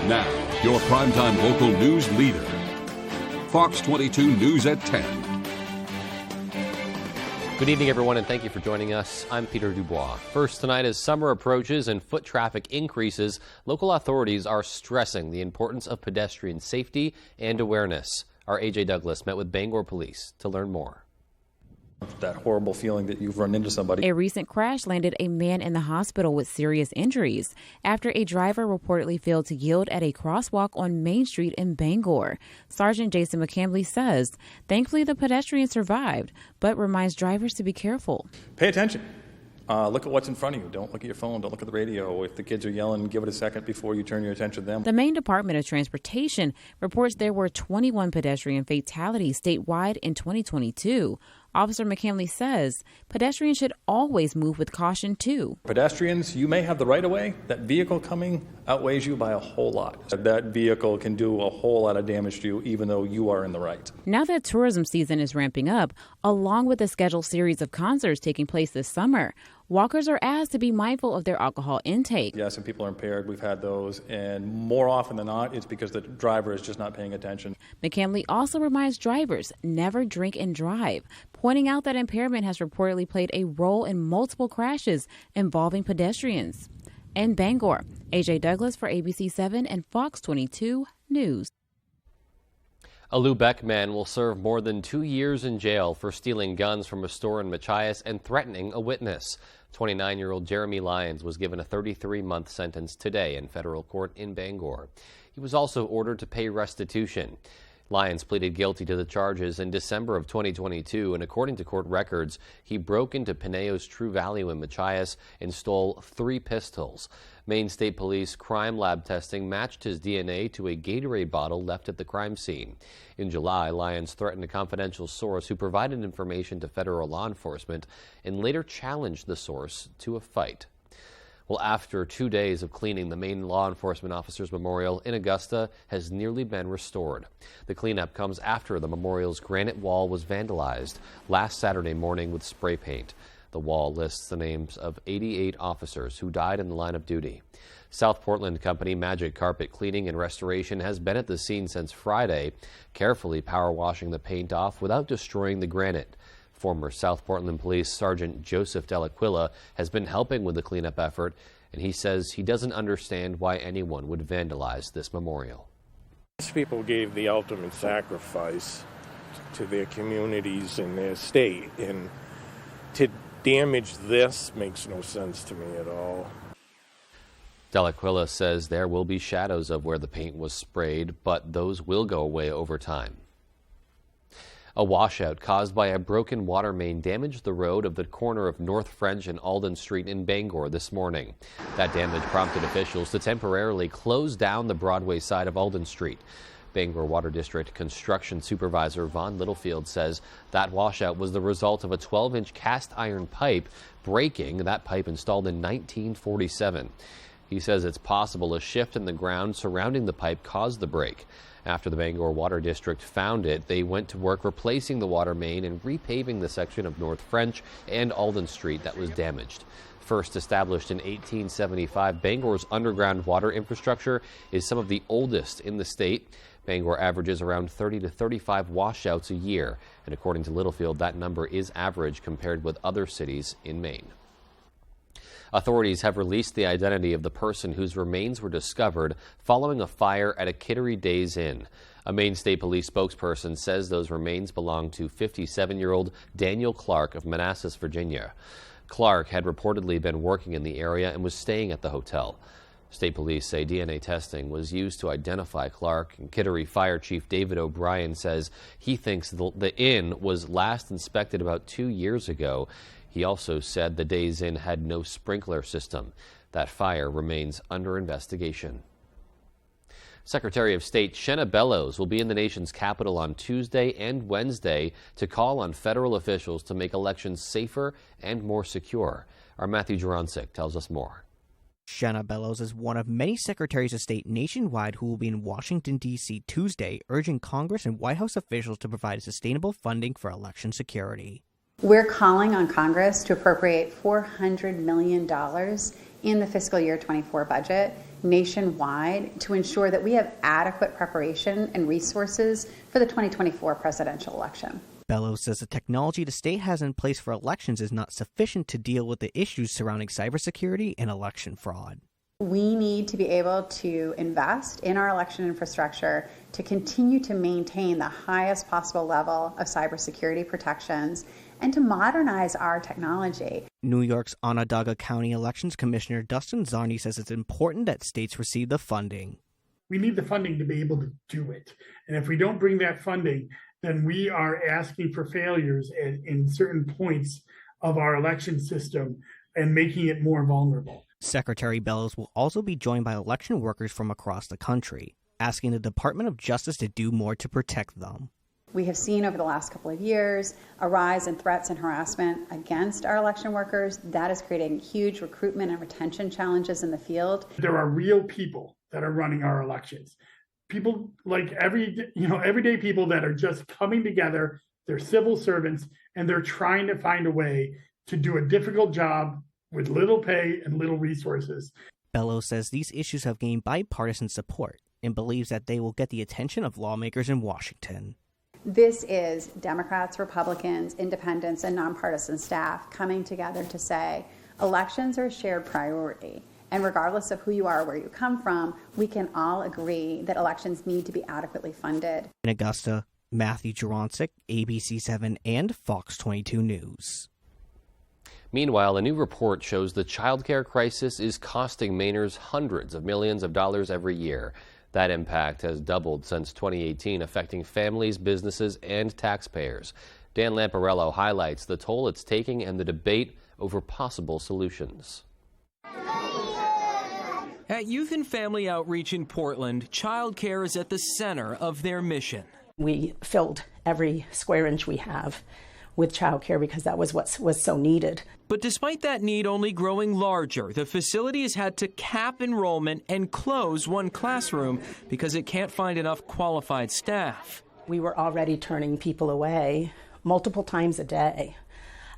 Now, your primetime local news leader. Fox 22 News at 10. Good evening, everyone, and thank you for joining us. I'm Peter Dubois. First tonight, as summer approaches and foot traffic increases, local authorities are stressing the importance of pedestrian safety and awareness. Our AJ Douglas met with Bangor Police to learn more. That horrible feeling that you've run into somebody. A recent crash landed a man in the hospital with serious injuries after a driver reportedly failed to yield at a crosswalk on Main Street in Bangor. Sergeant Jason McCambly says, thankfully the pedestrian survived, but reminds drivers to be careful. Pay attention. Look at what's in front of you. Don't look at your phone. Don't look at the radio. If the kids are yelling, give it a second before you turn your attention to them. The Maine Department of Transportation reports there were 21 pedestrian fatalities statewide in 2022. Officer McCamley says pedestrians should always move with caution, too. Pedestrians, you may have the right-of-way. That vehicle coming outweighs you by a whole lot. That vehicle can do a whole lot of damage to you, even though you are in the right. Now that tourism season is ramping up, along with a scheduled series of concerts taking place this summer, walkers are asked to be mindful of their alcohol intake. Yes, and people are impaired. We've had those. And more often than not, it's because the driver is just not paying attention. McCamley also reminds drivers never drink and drive, pointing out that impairment has reportedly played a role in multiple crashes involving pedestrians. In Bangor, AJ Douglas for ABC 7 and Fox 22 News. A Lubec man will serve more than 2 years in jail for stealing guns from a store in Machias and threatening a witness. 29-year-old Jeremy Lyons was given a 33-month sentence today in federal court in Bangor. He was also ordered to pay restitution. Lyons pleaded guilty to the charges in December of 2022, and according to court records, he broke into Pineo's True Value in Machias and stole 3 pistols. Maine State Police crime lab testing matched his DNA to a Gatorade bottle left at the crime scene. In July, Lyons threatened a confidential source who provided information to federal law enforcement and later challenged the source to a fight. Well, after 2 days of cleaning, the Maine Law Enforcement Officers Memorial in Augusta has nearly been restored. The cleanup comes after the memorial's granite wall was vandalized last Saturday morning with spray paint. The wall lists the names of 88 officers who died in the line of duty. South Portland company Magic Carpet Cleaning and Restoration has been at the scene since Friday, carefully power washing the paint off without destroying the granite. Former South Portland Police Sergeant Joseph Delaquila has been helping with the cleanup effort, and he says he doesn't understand why anyone would vandalize this memorial. These people gave the ultimate sacrifice to their communities and their state, and to damage this makes no sense to me at all. Delaquila says there will be shadows of where the paint was sprayed, but those will go away over time. A washout caused by a broken water main damaged the road of the corner of North French and Alden Street in Bangor this morning. That damage prompted officials to temporarily close down the Broadway side of Alden Street. Bangor Water District Construction Supervisor Vaughn Littlefield says that washout was the result of a 12-inch cast iron pipe breaking. That pipe installed in 1947. He says it's possible a shift in the ground surrounding the pipe caused the break. After the Bangor Water District found it, they went to work replacing the water main and repaving the section of North French and Alden Street that was damaged. First established in 1875, Bangor's underground water infrastructure is some of the oldest in the state. Bangor averages around 30 to 35 washouts a year, and according to Littlefield, that number is average compared with other cities in Maine. Authorities have released the identity of the person whose remains were discovered following a fire at a Kittery Days Inn. A Maine State Police spokesperson says those remains belong to 57-year-old Daniel Clark of Manassas, Virginia. Clark had reportedly been working in the area and was staying at the hotel. State police say DNA testing was used to identify Clark, and Kittery Fire Chief David O'Brien says he thinks the inn was last inspected about 2 years ago. He also said the Days Inn had no sprinkler system. That fire remains under investigation. Secretary of State Shenna Bellows will be in the nation's capital on Tuesday and Wednesday to call on federal officials to make elections safer and more secure. Our Matthew Jurancic tells us more. Shenna Bellows is one of many secretaries of state nationwide who will be in Washington, D.C. Tuesday, urging Congress and White House officials to provide sustainable funding for election security. We're calling on Congress to appropriate $400 million in the fiscal year 24 budget nationwide to ensure that we have adequate preparation and resources for the 2024 presidential election. Bellows says the technology the state has in place for elections is not sufficient to deal with the issues surrounding cybersecurity and election fraud. We need to be able to invest in our election infrastructure to continue to maintain the highest possible level of cybersecurity protections and to modernize our technology. New York's Onondaga County Elections Commissioner Dustin Zarni says it's important that states receive the funding. We need the funding to be able to do it. And if we don't bring that funding, then we are asking for failures in certain points of our election system and making it more vulnerable. Secretary Bellows will also be joined by election workers from across the country, asking the Department of Justice to do more to protect them. We have seen over the last couple of years a rise in threats and harassment against our election workers. That is creating huge recruitment and retention challenges in the field. There are real people that are running our elections. People like everyday people that are just coming together. They're civil servants and they're trying to find a way to do a difficult job with little pay and little resources. Bellows says these issues have gained bipartisan support and believes that they will get the attention of lawmakers in Washington. This is Democrats, Republicans, independents, and nonpartisan staff coming together to say elections are a shared priority. And regardless of who you are or where you come from, we can all agree that elections need to be adequately funded. In Augusta, Matthew Juronsik, ABC7 and Fox 22 News. Meanwhile, a new report shows the childcare crisis is costing Mainers hundreds of millions of dollars every year. That impact has doubled since 2018, affecting families, businesses, and taxpayers. Dan Lamparello highlights the toll it's taking and the debate over possible solutions. At Youth and Family Outreach in Portland, childcare is at the center of their mission. We filled every square inch we have with childcare because that was what was so needed. But despite that need only growing larger, the facility has had to cap enrollment and close one classroom because it can't find enough qualified staff. We were already turning people away multiple times a day,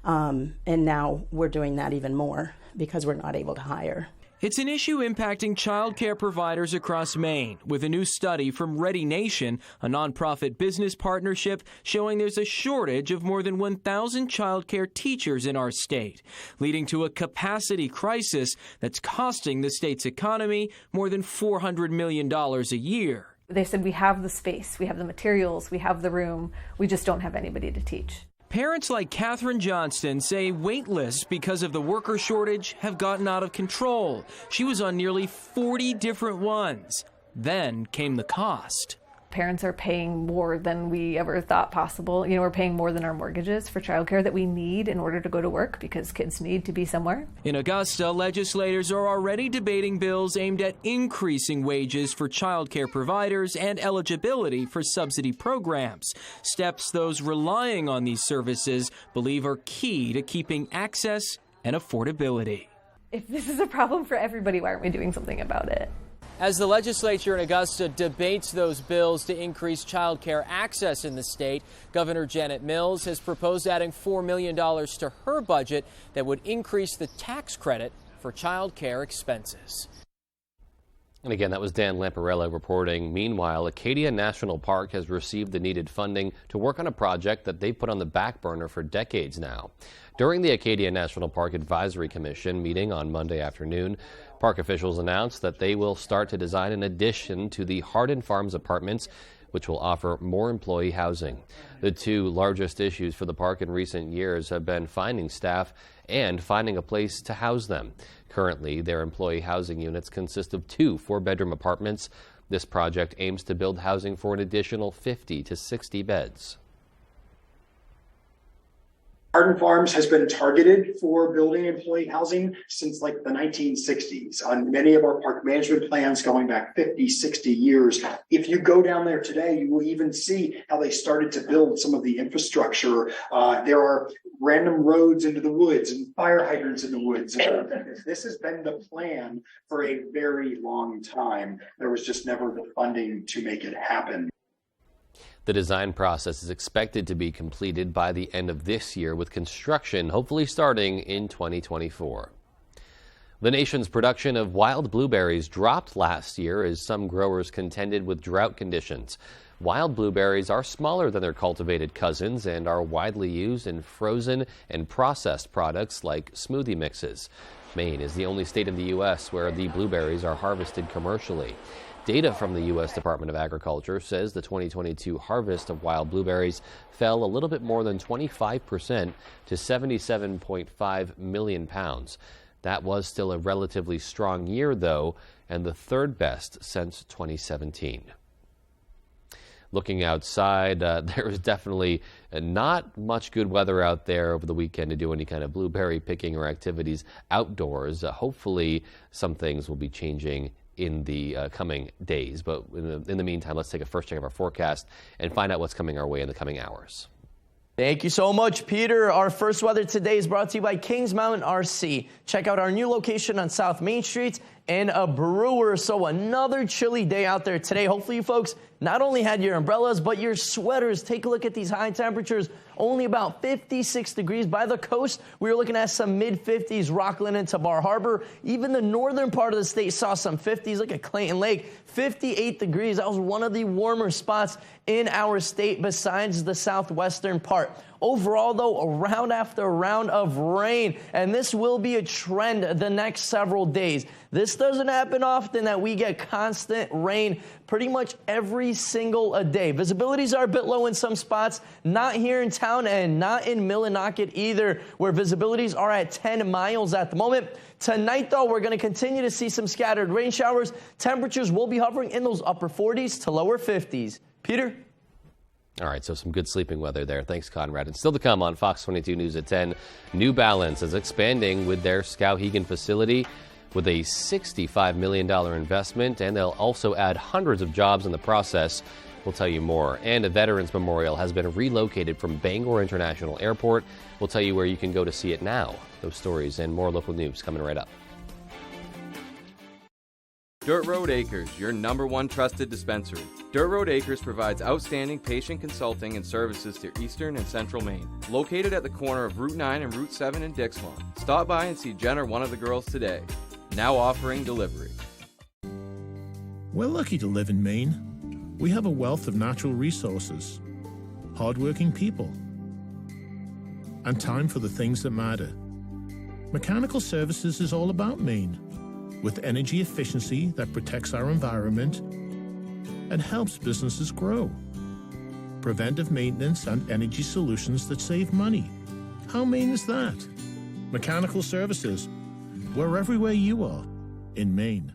and now we're doing that even more because we're not able to hire. It's an issue impacting childcare providers across Maine, with a new study from Ready Nation, a nonprofit business partnership, showing there's a shortage of more than 1,000 childcare teachers in our state, leading to a capacity crisis that's costing the state's economy more than $400 million a year. They said, we have the space, we have the materials, we have the room, we just don't have anybody to teach. Parents like Catherine Johnston say wait lists because of the worker shortage have gotten out of control. She was on nearly 40 different ones. Then came the cost. Parents are paying more than we ever thought possible. We're paying more than our mortgages for childcare that we need in order to go to work because kids need to be somewhere. In Augusta, legislators are already debating bills aimed at increasing wages for childcare providers and eligibility for subsidy programs. Steps those relying on these services believe are key to keeping access and affordability. If this is a problem for everybody, why aren't we doing something about it? As the legislature in Augusta debates those bills to increase child care access in the state, Governor Janet Mills has proposed adding $4 million to her budget that would increase the tax credit for child care expenses. And again, that was Dan Lamparello reporting. Meanwhile, Acadia National Park has received the needed funding to work on a project that they've put on the back burner for decades now. During the Acadia National Park Advisory Commission meeting on Monday afternoon, park officials announced that they will start to design an addition to the Hardin Farms apartments, which will offer more employee housing. The two largest issues for the park in recent years have been finding staff and finding a place to house them. Currently, their employee housing units consist of 2 4-bedroom apartments. This project aims to build housing for an additional 50 to 60 beds. Hardin Farms has been targeted for building employee housing since like the 1960s on many of our park management plans going back 50, 60 years. If you go down there today, you will even see how they started to build some of the infrastructure. There are random roads into the woods and fire hydrants in the woods. This has been the plan for a very long time. There was just never the funding to make it happen. The design process is expected to be completed by the end of this year, with construction hopefully starting in 2024. The nation's production of wild blueberries dropped last year as some growers contended with drought conditions. Wild blueberries are smaller than their cultivated cousins and are widely used in frozen and processed products like smoothie mixes. Maine is the only state in the U.S. where the blueberries are harvested commercially. Data from the U.S. Department of Agriculture says the 2022 harvest of wild blueberries fell a little bit more than 25% to 77.5 million pounds. That was still a relatively strong year, though, and the third best since 2017. Looking outside, there is definitely not much good weather out there over the weekend to do any kind of blueberry picking or activities outdoors. Hopefully, some things will be changing in the coming days. But in the meantime, let's take a first check of our forecast and find out what's coming our way in the coming hours. Thank you so much, Peter. Our first weather today is brought to you by Kings Mountain RC. Check out our new location on South Main Street and a brewer. So another chilly day out there today. Hopefully you folks not only had your umbrellas, but your sweaters. Take a look at these high temperatures. Only about 56 degrees by the coast. We were looking at some mid-50s, Rockland into Bar Harbor. Even the northern part of the state saw some 50s. Look at Clayton Lake, 58 degrees. That was one of the warmer spots in our state besides the southwestern part. Overall, though, a round after round of rain, and this will be a trend the next several days. This doesn't happen often that we get constant rain pretty much every single day. Visibilities are a bit low in some spots, not here in town and not in Millinocket either, where visibilities are at 10 miles at the moment. Tonight, though, we're going to continue to see some scattered rain showers. Temperatures will be hovering in those upper 40s to lower 50s. Peter? All right, so some good sleeping weather there. Thanks, Conrad. And still to come on Fox 22 News at 10, New Balance is expanding with their Skowhegan facility with a $65 million investment, and they'll also add hundreds of jobs in the process. We'll tell you more. And a Veterans Memorial has been relocated from Bangor International Airport. We'll tell you where you can go to see it now. Those stories and more local news coming right up. Dirt Road Acres, your #1 trusted dispensary. Dirt Road Acres provides outstanding patient consulting and services to eastern and central Maine. Located at the corner of Route 9 and Route 7 in Dixlawn. Stop by and see Jen or one of the girls today. Now offering delivery. We're lucky to live in Maine. We have a wealth of natural resources, hardworking people, and time for the things that matter. Mechanical Services is all about Maine, with energy efficiency that protects our environment and helps businesses grow. Preventive maintenance and energy solutions that save money. How Maine is that? Mechanical Services. We're everywhere you are in Maine.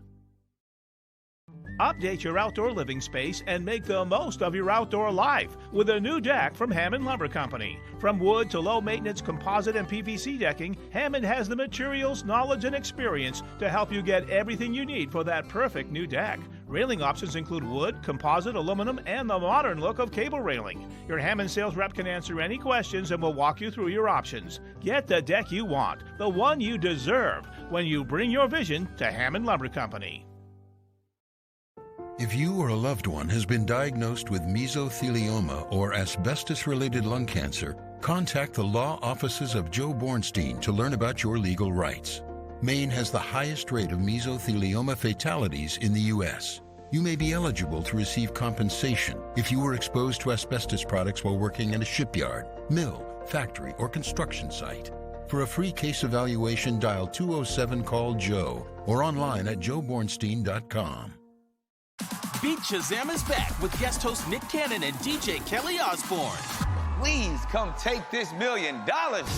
Update your outdoor living space and make the most of your outdoor life with a new deck from Hammond Lumber Company. From wood to low-maintenance composite and PVC decking, Hammond has the materials, knowledge, and experience to help you get everything you need for that perfect new deck. Railing options include wood, composite, aluminum, and the modern look of cable railing. Your Hammond sales rep can answer any questions and will walk you through your options. Get the deck you want, the one you deserve, when you bring your vision to Hammond Lumber Company. If you or a loved one has been diagnosed with mesothelioma or asbestos-related lung cancer, contact the law offices of Joe Bornstein to learn about your legal rights. Maine has the highest rate of mesothelioma fatalities in the U.S. You may be eligible to receive compensation if you were exposed to asbestos products while working in a shipyard, mill, factory, or construction site. For a free case evaluation, dial 207-CALL-JOE or online at joebornstein.com. Beat Shazam is back with guest host Nick Cannon and DJ Kelly Osbourne. Please come take this $1 million.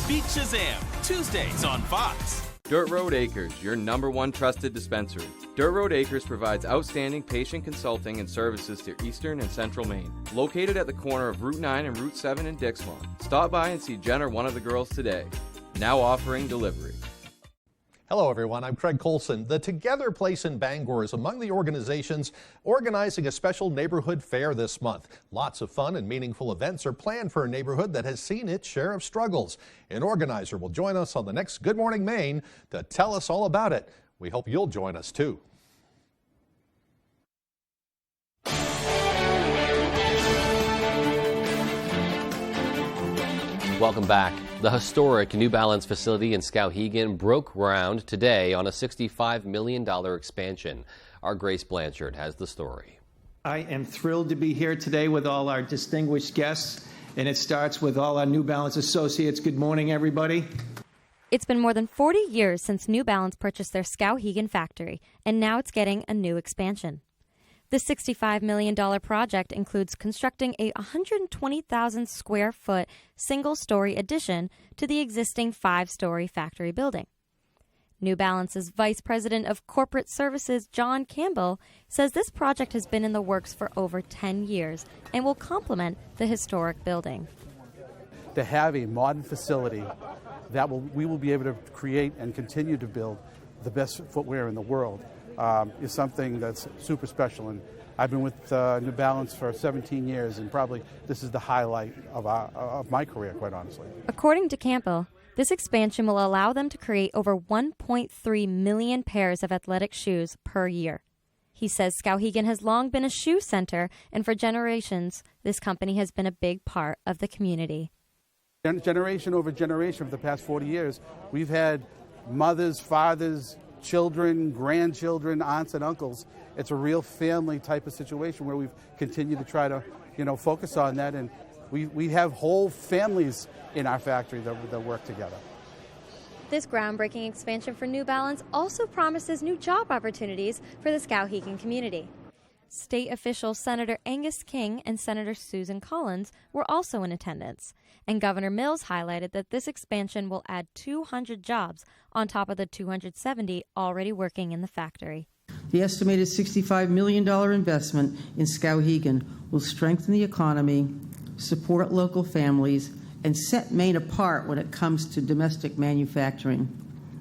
Beat Shazam, Tuesdays on Fox. Dirt Road Acres, your #1 trusted dispensary. Dirt Road Acres provides outstanding patient consulting and services to eastern and central Maine. Located at the corner of Route 9 and Route 7 in Dixlawn. Stop by and see Jen or one of the girls today. Now offering delivery. Hello, everyone. I'm Craig Colson. The Together Place in Bangor is among the organizations organizing a special neighborhood fair this month. Lots of fun and meaningful events are planned for a neighborhood that has seen its share of struggles. An organizer will join us on the next Good Morning Maine to tell us all about it. We hope you'll join us, too. Welcome back. The historic New Balance facility in Skowhegan broke ground today on a $65 million expansion. Our Grace Blanchard has the story. I am thrilled to be here today with all our distinguished guests, and it starts with all our New Balance associates. Good morning, everybody. It's been more than 40 years since New Balance purchased their Skowhegan factory, and now it's getting a new expansion. The $65 million project includes constructing a 120,000 square foot single-story addition to the existing 5-story factory building. New Balance's Vice President of Corporate Services, John Campbell, says this project has been in the works for over 10 years and will complement the historic building. To have a modern facility that we will be able to create and continue to build the best footwear in the world is something that's super special. And I've been with New Balance for 17 years, and probably this is the highlight of my career, quite honestly. According to Campbell, this expansion will allow them to create over 1.3 million pairs of athletic shoes per year. He says Skowhegan has long been a shoe center, and for generations, this company has been a big part of the community. Generation over generation for the past 40 years, we've had mothers, fathers, children, grandchildren, aunts and uncles. It's a real family type of situation where we've continued to try to, focus on that, and we have whole families in our factory that work together. This groundbreaking expansion for New Balance also promises new job opportunities for the Skowhegan community. State officials Senator Angus King and Senator Susan Collins were also in attendance, and Governor Mills highlighted that this expansion will add 200 jobs on top of the 270 already working in the factory. The estimated $65 million investment in Skowhegan will strengthen the economy, support local families, and set Maine apart when it comes to domestic manufacturing.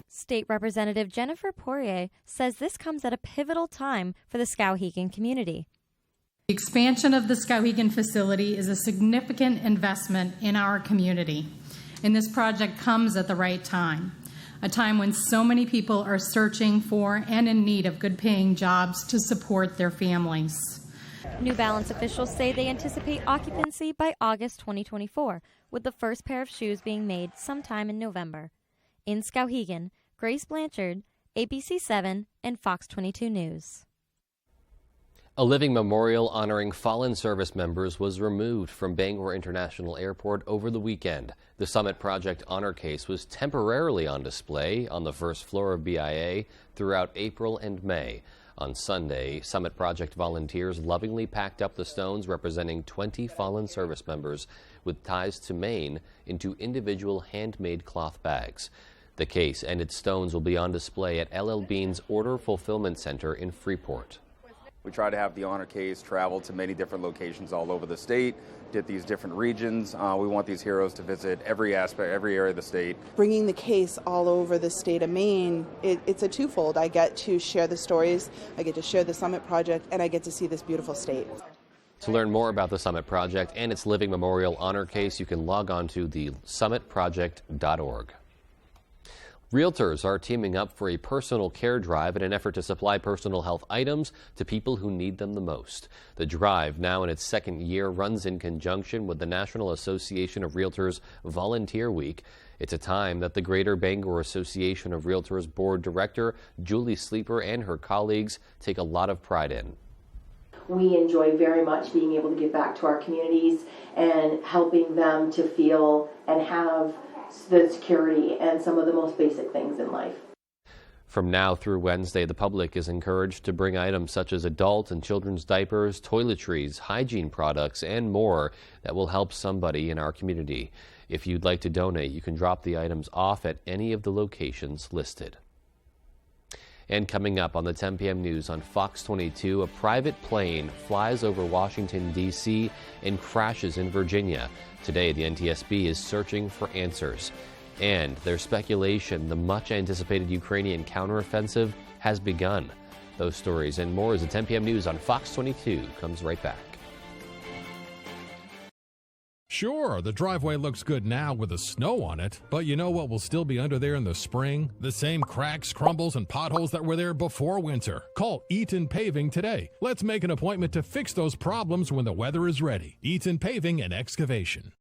State Representative Jennifer Poirier says this comes at a pivotal time for the Skowhegan community. The expansion of the Skowhegan facility is a significant investment in our community, and this project comes at the right time, a time when so many people are searching for and in need of good-paying jobs to support their families. New Balance officials say they anticipate occupancy by August 2024, with the first pair of shoes being made sometime in November. In Skowhegan, Grace Blanchard, ABC 7 and Fox 22 News. A living memorial honoring fallen service members was removed from Bangor International Airport over the weekend. The Summit Project honor case was temporarily on display on the first floor of BIA throughout April and May. On Sunday, Summit Project volunteers lovingly packed up the stones representing 20 fallen service members with ties to Maine into individual handmade cloth bags. The case and its stones will be on display at LL Bean's Order Fulfillment Center in Freeport. We try to have the honor case travel to many different locations all over the state, did these different regions. We want these heroes to visit every aspect, every area of the state. Bringing the case all over the state of Maine, it's a twofold. I get to share the stories, I get to share the Summit Project, and I get to see this beautiful state. To learn more about the Summit Project and its Living Memorial honor case, you can log on to thesummitproject.org. Realtors are teaming up for a personal care drive in an effort to supply personal health items to people who need them the most. The drive, now in its second year, runs in conjunction with the National Association of Realtors Volunteer Week. It's a time that the Greater Bangor Association of Realtors Board Director Julie Sleeper and her colleagues take a lot of pride in. We enjoy very much being able to give back to our communities and helping them to feel and have the security and some of the most basic things in life. From now through Wednesday, the public is encouraged to bring items such as adult and children's diapers, toiletries, hygiene products, and more that will help somebody in our community. If you'd like to donate, you can drop the items off at any of the locations listed. And coming up on the 10 p.m. news on Fox 22, a private plane flies over Washington, D.C. and crashes in Virginia. Today, the NTSB is searching for answers. And there's speculation the much-anticipated Ukrainian counteroffensive has begun. Those stories and more as the 10 p.m. news on Fox 22 comes right back. Sure, the driveway looks good now with the snow on it, but you know what will still be under there in the spring? The same cracks, crumbles, and potholes that were there before winter. Call Eaton Paving today. Let's make an appointment to fix those problems when the weather is ready. Eaton Paving and Excavation.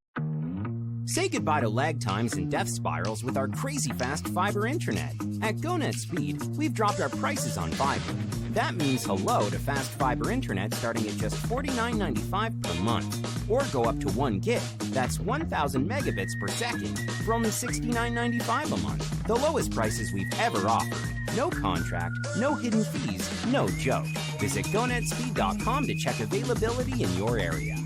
Say goodbye to lag times and death spirals with our crazy fast fiber internet. At GoNet Speed, we've dropped our prices on fiber. That means hello to fast fiber internet starting at just $49.95 per month. Or go up to 1 gig, that's 1,000 megabits per second, for only $69.95 a month. The lowest prices we've ever offered. No contract, no hidden fees, no joke. Visit GoNetspeed.com to check availability in your area.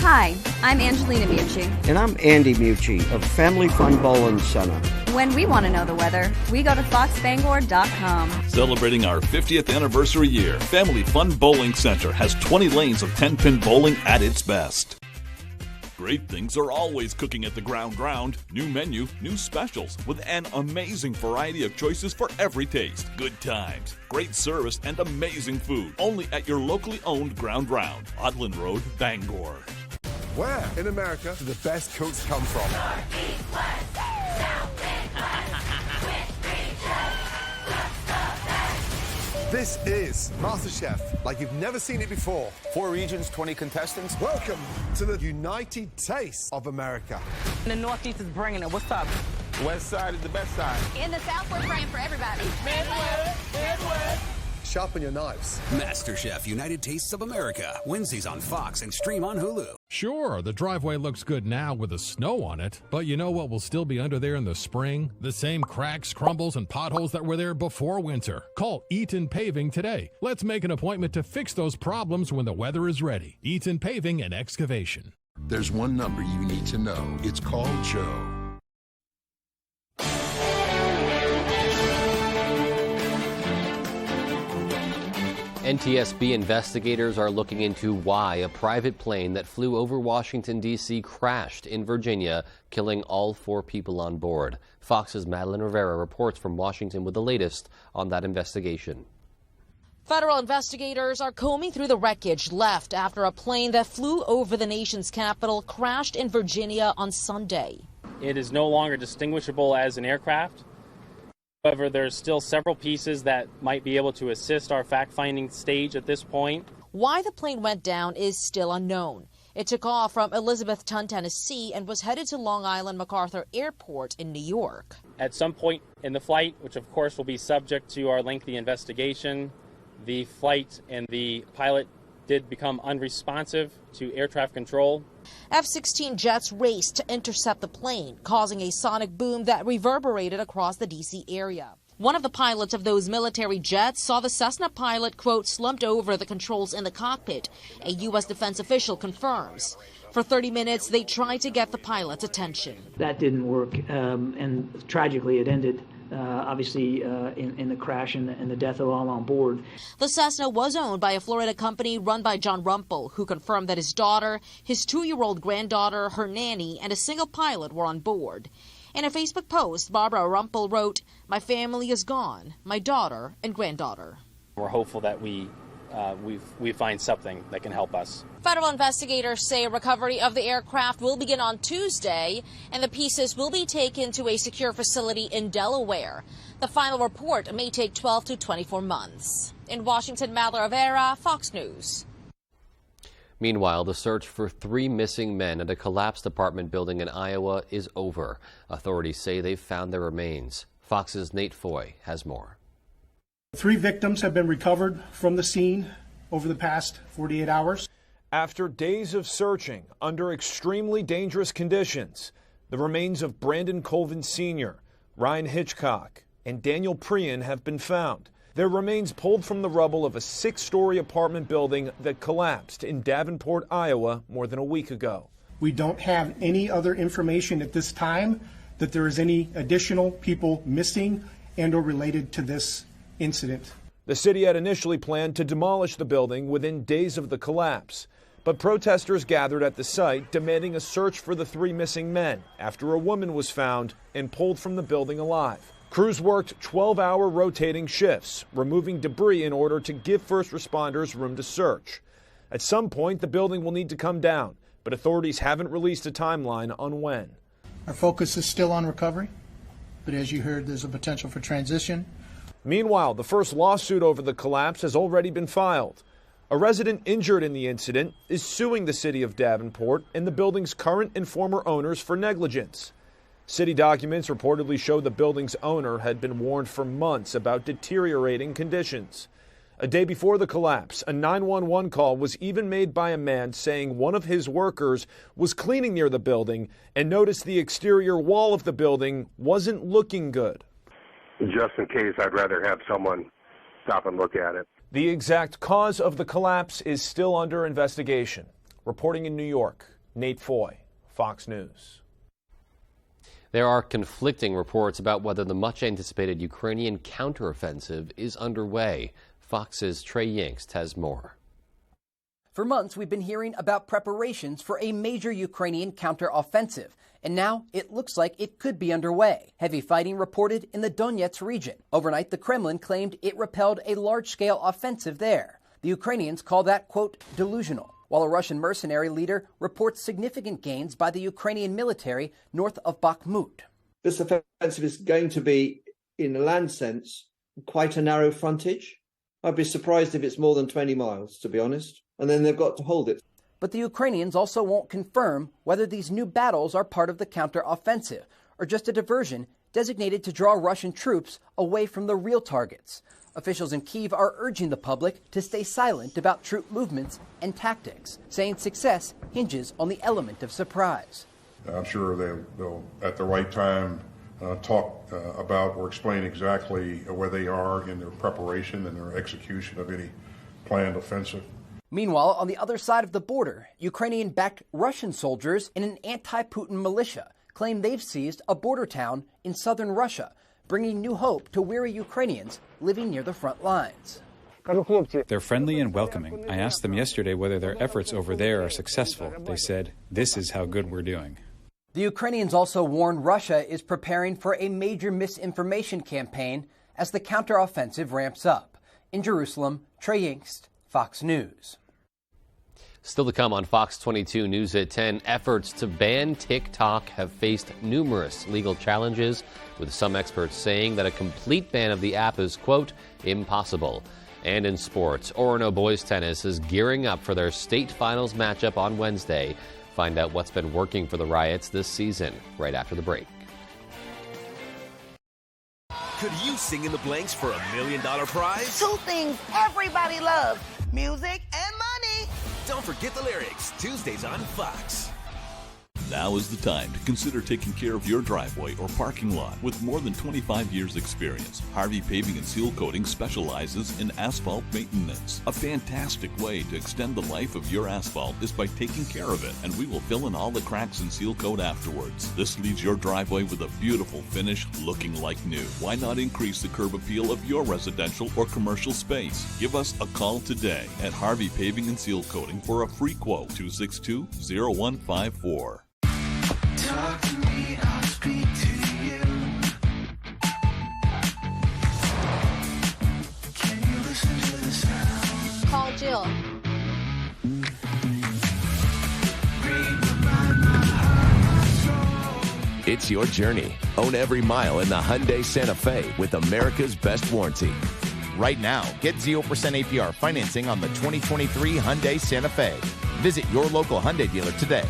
Hi, I'm Angelina Mucci. And I'm Andy Mucci of Family Fun Bowling Center. When we want to know the weather, we go to foxbangor.com. Celebrating our 50th anniversary year, Family Fun Bowling Center has 20 lanes of 10-pin bowling at its best. Great things are always cooking at the Ground. New menu, new specials, with an amazing variety of choices for every taste. Good times, great service, and amazing food. Only at your locally owned Ground, Odland Road, Bangor. Where in America do the best cooks come from? Northeast, West, South, This is MasterChef, like you've never seen it before. 4 regions, 20 contestants. Welcome to the United Taste of America. The Northeast is bringing it. What's up? West side is the best side. In the South, we're praying for everybody. Midwest. Sharpen your knives. MasterChef United Tastes of America. Wednesdays on Fox and stream on Hulu. Sure, the driveway looks good now with the snow on it, but you know what will still be under there in the spring? The same cracks, crumbles, and potholes that were there before winter. Call Eaton Paving today. Let's make an appointment to fix those problems when the weather is ready. Eaton Paving and Excavation. There's one number you need to know. It's called Joe. NTSB investigators are looking into why a private plane that flew over Washington, D.C. crashed in Virginia, killing all 4 people on board. Fox's Madeline Rivera reports from Washington with the latest on that investigation. Federal investigators are combing through the wreckage left after a plane that flew over the nation's capital crashed in Virginia on Sunday. It is no longer distinguishable as an aircraft. However, there's still several pieces that might be able to assist our fact-finding stage at this point. Why the plane went down is still unknown. It took off from Elizabethton, Tennessee, and was headed to Long Island MacArthur Airport in New York. At some point in the flight, which of course will be subject to our lengthy investigation, the flight and the pilot did become unresponsive to air traffic control. F-16 jets raced to intercept the plane, causing a sonic boom that reverberated across the D.C. area. One of the pilots of those military jets saw the Cessna pilot, quote, slumped over the controls in the cockpit. A U.S. defense official confirms. For 30 minutes, they tried to get the pilot's attention. That didn't work, and tragically it ended. Obviously, in the crash and the death of all on board. The Cessna was owned by a Florida company run by John Rumpel, who confirmed that his daughter, his 2-year-old granddaughter, her nanny, and a single pilot were on board. In a Facebook post, Barbara Rumpel wrote, "My family is gone, my daughter and granddaughter." We're hopeful that we find something that can help us. Federal investigators say recovery of the aircraft will begin on Tuesday, and the pieces will be taken to a secure facility in Delaware. The final report may take 12 to 24 months. In Washington, Madeline Rivera, Fox News. Meanwhile, the search for 3 missing men at a collapsed apartment building in Iowa is over. Authorities say they've found their remains. Fox's Nate Foy has more. 3 victims have been recovered from the scene over the past 48 hours. After days of searching under extremely dangerous conditions, the remains of Brandon Colvin Sr., Ryan Hitchcock, and Daniel Prian have been found. Their remains pulled from the rubble of a 6-story apartment building that collapsed in Davenport, Iowa, more than a week ago. We don't have any other information at this time that there is any additional people missing and or related to this incident. The city had initially planned to demolish the building within days of the collapse, But protesters gathered at the site demanding a search for the 3 missing men after a woman was found and pulled from the building alive. Crews worked 12-hour rotating shifts, removing debris in order to give first responders room to search. At some point, the building will need to come down, but authorities haven't released a timeline on when. Our focus is still on recovery, but as you heard, there's a potential for transition. Meanwhile, the first lawsuit over the collapse has already been filed. A resident injured in the incident is suing the city of Davenport and the building's current and former owners for negligence. City documents reportedly show the building's owner had been warned for months about deteriorating conditions. A day before the collapse, a 911 call was even made by a man saying one of his workers was cleaning near the building and noticed the exterior wall of the building wasn't looking good. Just in case, I'd rather have someone stop and look at it. The exact cause of the collapse is still under investigation. Reporting in New York, Nate Foy, Fox News. There are conflicting reports about whether the much-anticipated Ukrainian counteroffensive is underway. Fox's Trey Yingst has more. For months, we've been hearing about preparations for a major Ukrainian counteroffensive, and now it looks like it could be underway. Heavy fighting reported in the Donetsk region. Overnight, the Kremlin claimed it repelled a large-scale offensive there. The Ukrainians call that, quote, delusional, while a Russian mercenary leader reports significant gains by the Ukrainian military north of Bakhmut. This offensive is going to be, in a land sense, quite a narrow frontage. I'd be surprised if it's more than 20 miles, to be honest. And then they've got to hold it. But the Ukrainians also won't confirm whether these new battles are part of the counteroffensive or just a diversion designated to draw Russian troops away from the real targets. Officials in Kyiv are urging the public to stay silent about troop movements and tactics, saying success hinges on the element of surprise. I'm sure they'll at the right time, talk about or explain exactly where they are in their preparation and their execution of any planned offensive. Meanwhile, on the other side of the border, Ukrainian-backed Russian soldiers and an anti-Putin militia claim they've seized a border town in southern Russia, bringing new hope to weary Ukrainians living near the front lines. They're friendly and welcoming. I asked them yesterday whether their efforts over there are successful. They said, this is how good we're doing. The Ukrainians also warn Russia is preparing for a major misinformation campaign as the counteroffensive ramps up. In Jerusalem, Trey Yingst, Fox News. Still to come on Fox 22 News at 10, efforts to ban TikTok have faced numerous legal challenges, with some experts saying that a complete ban of the app is, quote, impossible. And in sports, Orono boys tennis is gearing up for their state finals matchup on Wednesday. Find out what's been working for the Riots this season right after the break. Could you sing in the blanks for $1 million prize? 2 things everybody loves, music and money. Don't forget the lyrics, Tuesdays on Fox. Now is the time to consider taking care of your driveway or parking lot. With more than 25 years experience, Harvey Paving and Seal Coating specializes in asphalt maintenance. A fantastic way to extend the life of your asphalt is by taking care of it, and we will fill in all the cracks and seal coat afterwards. This leaves your driveway with a beautiful finish looking like new. Why not increase the curb appeal of your residential or commercial space? Give us a call today at Harvey Paving and Seal Coating for a free quote, 262-0154. Talk to me, I'll speak to you. Can you listen to the sound? Call Jill. It's your journey. Own every mile in the Hyundai Santa Fe with America's best warranty. Right now, get 0% APR financing on the 2023 Hyundai Santa Fe. Visit your local Hyundai dealer today.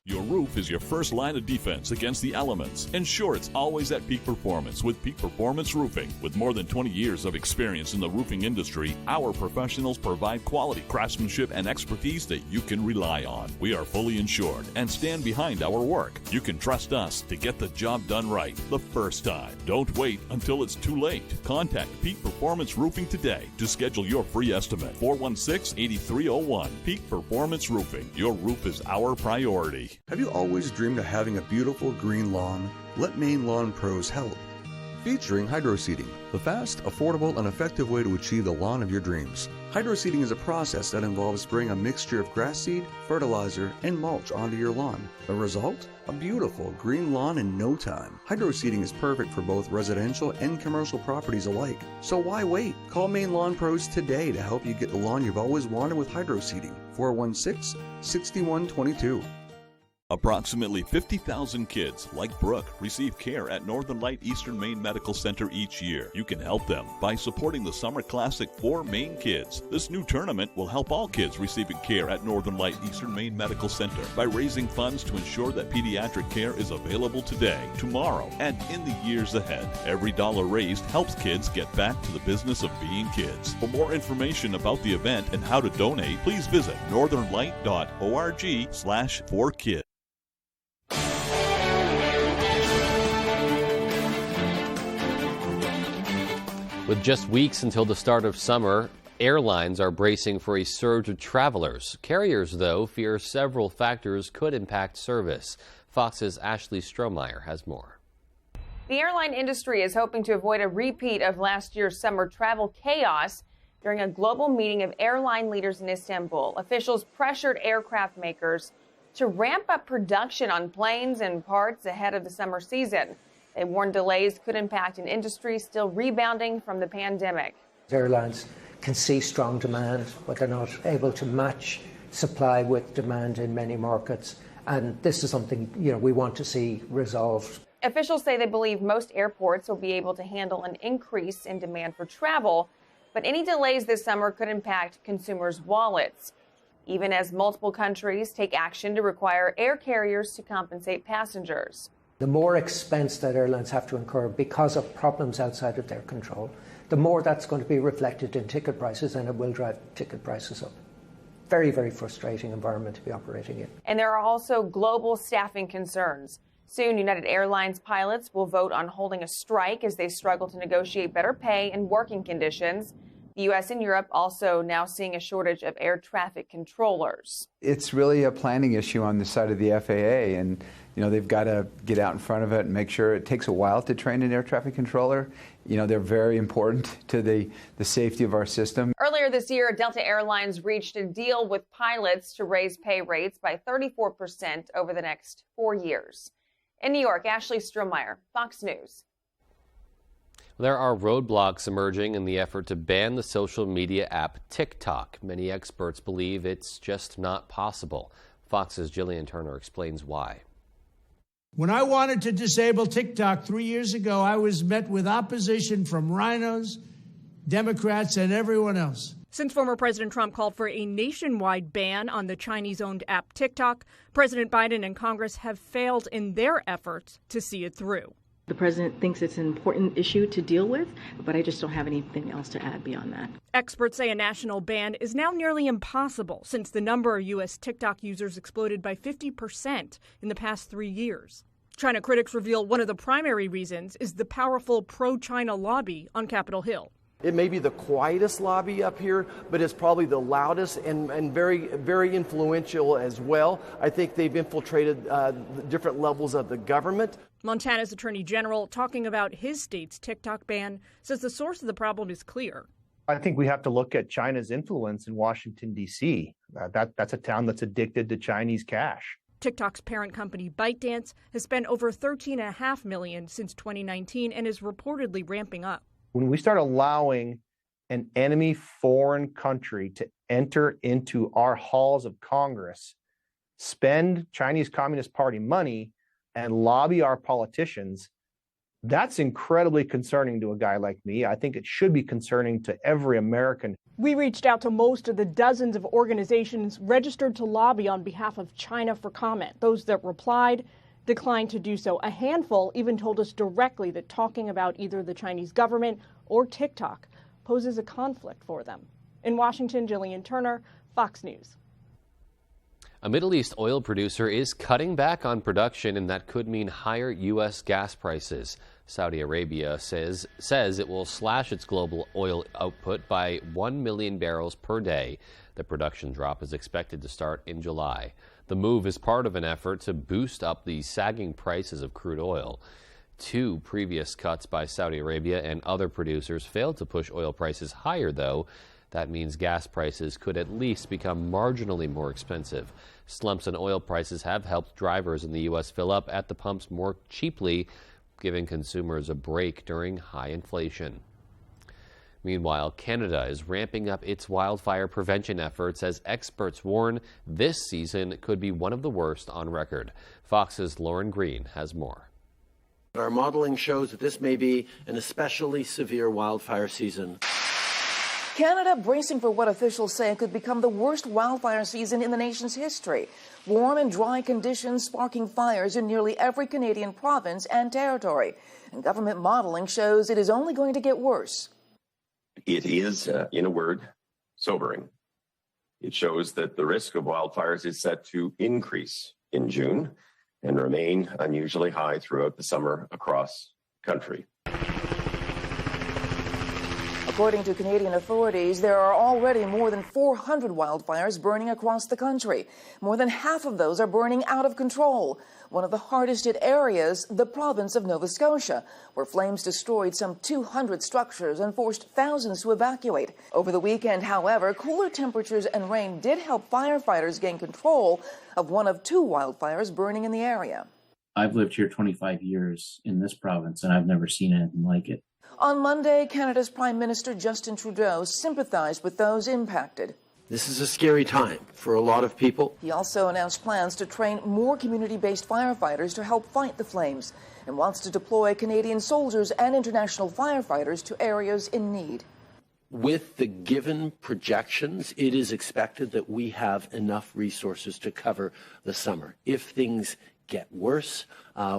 Your roof is your first line of defense against the elements. Ensure it's always at peak performance with Peak Performance Roofing. With more than 20 years of experience in the roofing industry, our professionals provide quality craftsmanship and expertise that you can rely on. We are fully insured and stand behind our work. You can trust us to get the job done right the first time. Don't wait until it's too late. Contact Peak Performance Roofing today to schedule your free estimate. 416-8301. Peak Performance Roofing. Your roof is our priority. Have you always dreamed of having a beautiful green lawn? Let Maine Lawn Pros help. featuring hydroseeding, the fast, affordable, and effective way to achieve the lawn of your dreams. Hydroseeding is a process that involves spraying a mixture of grass seed, fertilizer, and mulch onto your lawn. The result? A beautiful green lawn in no time. Hydroseeding is perfect for both residential and commercial properties alike. So why wait? Call Maine Lawn Pros today to help you get the lawn you've always wanted with hydroseeding. 416-6122. Approximately 50,000 kids, like Brooke, receive care at Northern Light Eastern Maine Medical Center each year. You can help them by supporting the Summer Classic for Maine Kids. This new tournament will help all kids receiving care at Northern Light Eastern Maine Medical Center by raising funds to ensure that pediatric care is available today, tomorrow, and in the years ahead. Every dollar raised helps kids get back to the business of being kids. For more information about the event and how to donate, please visit northernlight.org/4kids. With just weeks until the start of summer, airlines are bracing for a surge of travelers. Carriers, though, fear several factors could impact service. Fox's Ashley Strohmeyer has more. The airline industry is hoping to avoid a repeat of last year's summer travel chaos. During a global meeting of airline leaders in Istanbul, officials pressured aircraft makers to ramp up production on planes and parts ahead of the summer season. They warned delays could impact an industry still rebounding from the pandemic. Airlines can see strong demand, but they're not able to match supply with demand in many markets. And this is something, we want to see resolved. Officials say they believe most airports will be able to handle an increase in demand for travel, but any delays this summer could impact consumers' wallets, even as multiple countries take action to require air carriers to compensate passengers. The more expense that airlines have to incur because of problems outside of their control, the more that's going to be reflected in ticket prices, and it will drive ticket prices up. Very, very frustrating environment to be operating in. And there are also global staffing concerns. Soon, United Airlines pilots will vote on holding a strike as they struggle to negotiate better pay and working conditions. The U.S. and Europe also now seeing a shortage of air traffic controllers. It's really a planning issue on the side of the FAA, and they've got to get out in front of it and make sure. It takes a while to train an air traffic controller. They're very important to the safety of our system. Earlier this year, Delta Airlines reached a deal with pilots to raise pay rates by 34% over the next 4 years. In New York, Ashley Strohmeyer, Fox News. There are roadblocks emerging in the effort to ban the social media app TikTok. Many experts believe it's just not possible. Fox's Jillian Turner explains why. When I wanted to disable TikTok 3 years ago, I was met with opposition from rhinos, Democrats, and everyone else. Since former President Trump called for a nationwide ban on the Chinese-owned app TikTok, President Biden and Congress have failed in their efforts to see it through. The president thinks it's an important issue to deal with, but I just don't have anything else to add beyond that. Experts say a national ban is now nearly impossible since the number of U.S. TikTok users exploded by 50% in the past 3 years. China critics reveal one of the primary reasons is the powerful pro-China lobby on Capitol Hill. It may be the quietest lobby up here, but it's probably the loudest and very, very influential as well. I think they've infiltrated different levels of the government. Montana's Attorney General, talking about his state's TikTok ban, says the source of the problem is clear. I think we have to look at China's influence in Washington, D.C. That's a town that's addicted to Chinese cash. TikTok's parent company ByteDance has spent over $13.5 million since 2019 and is reportedly ramping up. When we start allowing an enemy foreign country to enter into our halls of Congress, spend Chinese Communist Party money, and lobby our politicians, that's incredibly concerning to a guy like me. I think it should be concerning to every American. We reached out to most of the dozens of organizations registered to lobby on behalf of China for comment. Those that replied declined to do so. A handful even told us directly that talking about either the Chinese government or TikTok poses a conflict for them. In Washington, Jillian Turner, Fox News. A Middle East oil producer is cutting back on production, and that could mean higher U.S. gas prices. Saudi Arabia says it will slash its global oil output by 1 million barrels per day. The production drop is expected to start in July. The move is part of an effort to boost up the sagging prices of crude oil. 2 previous cuts by Saudi Arabia and other producers failed to push oil prices higher, though. That means gas prices could at least become marginally more expensive. Slumps in oil prices have helped drivers in the U.S. fill up at the pumps more cheaply, giving consumers a break during high inflation. Meanwhile, Canada is ramping up its wildfire prevention efforts as experts warn this season could be one of the worst on record. Fox's Lauren Green has more. Our modeling shows that this may be an especially severe wildfire season. Canada bracing for what officials say could become the worst wildfire season in the nation's history. Warm and dry conditions sparking fires in nearly every Canadian province and territory. And government modeling shows it is only going to get worse. It is, in a word, sobering. It shows that the risk of wildfires is set to increase in June and remain unusually high throughout the summer across the country. According to Canadian authorities, there are already more than 400 wildfires burning across the country. More than half of those are burning out of control. One of the hardest hit areas, the province of Nova Scotia, where flames destroyed some 200 structures and forced thousands to evacuate. Over the weekend, however, cooler temperatures and rain did help firefighters gain control of one of 2 wildfires burning in the area. I've lived here 25 years in this province, and I've never seen anything like it. On Monday, Canada's Prime Minister Justin Trudeau sympathized with those impacted. This is a scary time for a lot of people. He also announced plans to train more community-based firefighters to help fight the flames and wants to deploy Canadian soldiers and international firefighters to areas in need. With the given projections, it is expected that we have enough resources to cover the summer. If things get worse,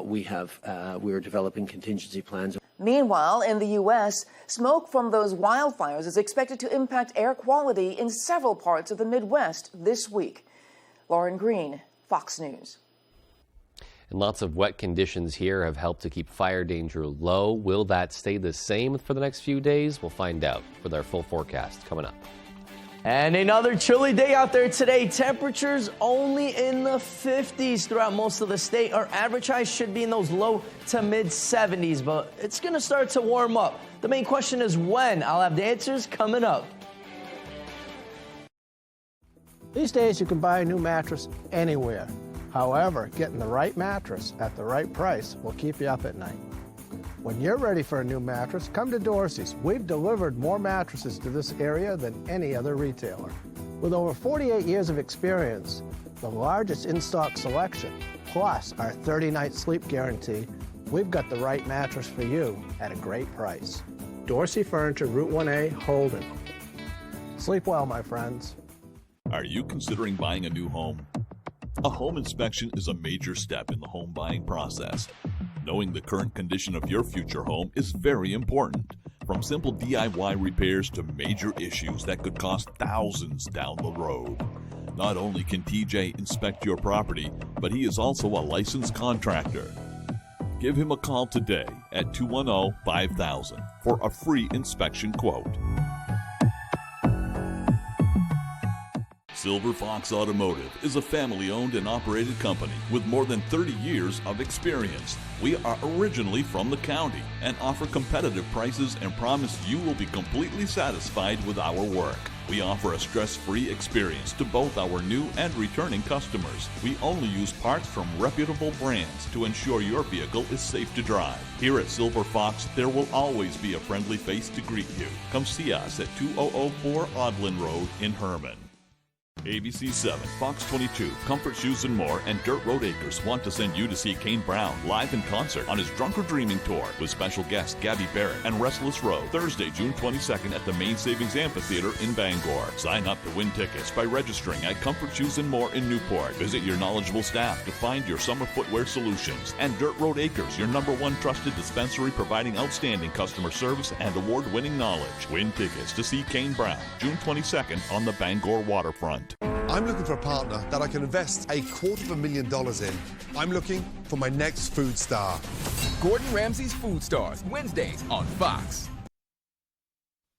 we are developing contingency plans. Meanwhile, in the U.S., smoke from those wildfires is expected to impact air quality in several parts of the Midwest this week. Lauren Green, Fox News. And lots of wet conditions here have helped to keep fire danger low. Will that stay the same for the next few days? We'll find out with our full forecast coming up. And another chilly day out there today. Temperatures only in the 50s throughout most of the state. Our average highs should be in those low to mid 70s, but it's going to start to warm up. The main question is when. I'll have the answers coming up. These days you can buy a new mattress anywhere. However, getting the right mattress at the right price will keep you up at night. When you're ready for a new mattress, come to Dorsey's. We've delivered more mattresses to this area than any other retailer. With over 48 years of experience, the largest in-stock selection, plus our 30-night sleep guarantee, we've got the right mattress for you at a great price. Dorsey Furniture, Route 1A, Holden. Sleep well, my friends. Are you considering buying a new home? A home inspection is a major step in the home buying process. Knowing the current condition of your future home is very important. From simple DIY repairs to major issues that could cost thousands down the road. Not only can TJ inspect your property, but he is also a licensed contractor. Give him a call today at 210-5000 for a free inspection quote. Silver Fox Automotive is a family-owned and operated company with more than 30 years of experience. We are originally from the county and offer competitive prices and promise you will be completely satisfied with our work. We offer a stress-free experience to both our new and returning customers. We only use parts from reputable brands to ensure your vehicle is safe to drive. Here at Silver Fox, there will always be a friendly face to greet you. Come see us at 2004 Audlin Road in Herman. ABC 7, Fox 22, Comfort Shoes and More, and Dirt Road Acres want to send you to see Kane Brown live in concert on his Drunk or Dreaming tour with special guests Gabby Barrett and Restless Road, Thursday, June 22nd at the Main Savings Amphitheater in Bangor. Sign up to win tickets by registering at Comfort Shoes and More in Newport. Visit your knowledgeable staff to find your summer footwear solutions. And Dirt Road Acres, your #1 trusted dispensary providing outstanding customer service and award-winning knowledge. Win tickets to see Kane Brown, June 22nd on the Bangor waterfront. I'm looking for a partner that I can invest $250,000 in. I'm looking for my next food star. Gordon Ramsay's Food Stars, Wednesdays on Fox.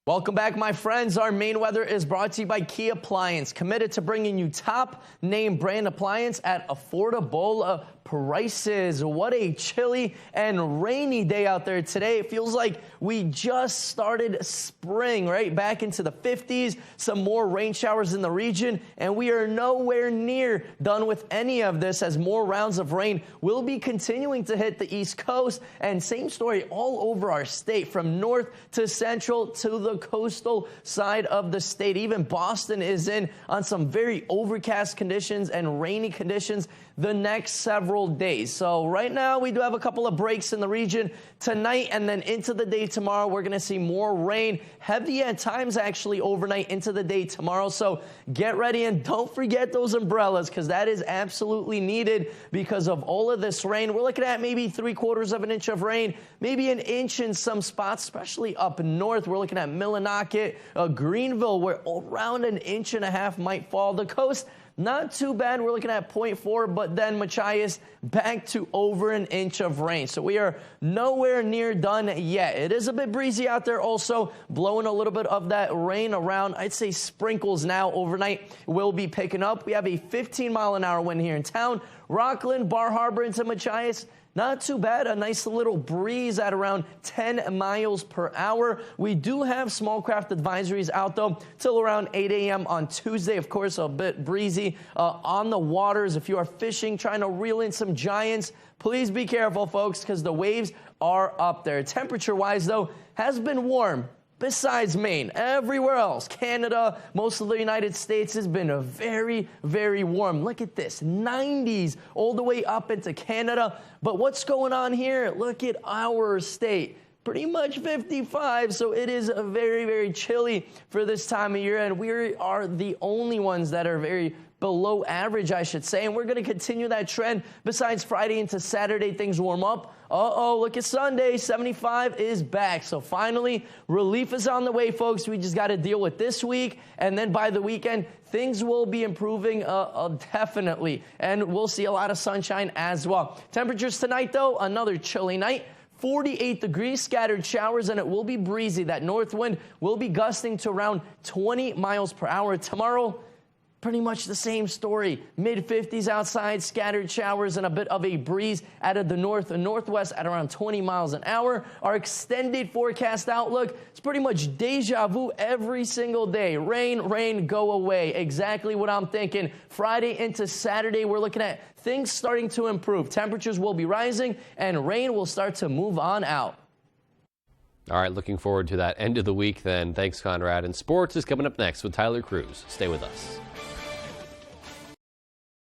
Welcome back, my friends. Our main weather is brought to you by Key Appliance, committed to bringing you top name brand appliance at affordable prices. What a chilly and rainy day out there today. It feels like we just started spring, right? Back into the 50s, some more rain showers in the region, and we are nowhere near done with any of this as more rounds of rain will be continuing to hit the East Coast. And same story all over our state, from north to central to the coastal side of the state. Even Boston is in on some very overcast conditions and rainy conditions the next several days. So right now we do have a couple of breaks in the region tonight, and then into the day tomorrow we're going to see more rain, heavy at times actually overnight into the day tomorrow. So get ready, and don't forget those umbrellas, because that is absolutely needed because of all of this rain. We're looking at maybe 3/4 of an inch of rain, maybe an inch in some spots, especially up north. We're looking at Millinocket, Greenville, where around 1.5 inches might fall. The coast, not too bad. We're looking at 0.4, but then Machias back to over 1 inch of rain. So we are nowhere near done yet. It is a bit breezy out there also, blowing a little bit of that rain around. I'd say sprinkles now overnight will be picking up. We have a 15-mile-an-hour wind here in town. Rockland, Bar Harbor into Machias, not too bad. A nice little breeze at around 10 miles per hour. We do have small craft advisories out, though, till around 8 a.m. on Tuesday. Of course, a bit breezy on the waters. If you are fishing, trying to reel in some giants, please be careful, folks, because the waves are up there. Temperature-wise, though, has been warm. Besides Maine, everywhere else, Canada, most of the United States has been very, very warm. Look at this, 90s all the way up into Canada. But what's going on here? Look at our state. Pretty much 55, so it is very, very chilly for this time of year, and we are the only ones that are very below average, I should say, and we're going to continue that trend. Besides Friday into Saturday, things warm up. Look at Sunday, 75 is back. So finally, relief is on the way, folks. We just got to deal with this week, and then by the weekend, things will be improving definitely, and we'll see a lot of sunshine as well. Temperatures tonight, though, another chilly night. 48 degrees, scattered showers, and it will be breezy. That north wind will be gusting to around 20 miles per hour. Tomorrow, pretty much the same story. Mid-50s outside, scattered showers, and a bit of a breeze out of the north and northwest at around 20 miles an hour. Our extended forecast outlook is pretty much deja vu every single day. Rain, rain, go away. Exactly what I'm thinking. Friday into Saturday, we're looking at things starting to improve. Temperatures will be rising, and rain will start to move on out. All right, looking forward to that end of the week then. Thanks, Conrad. And sports is coming up next with Tyler Cruz. Stay with us.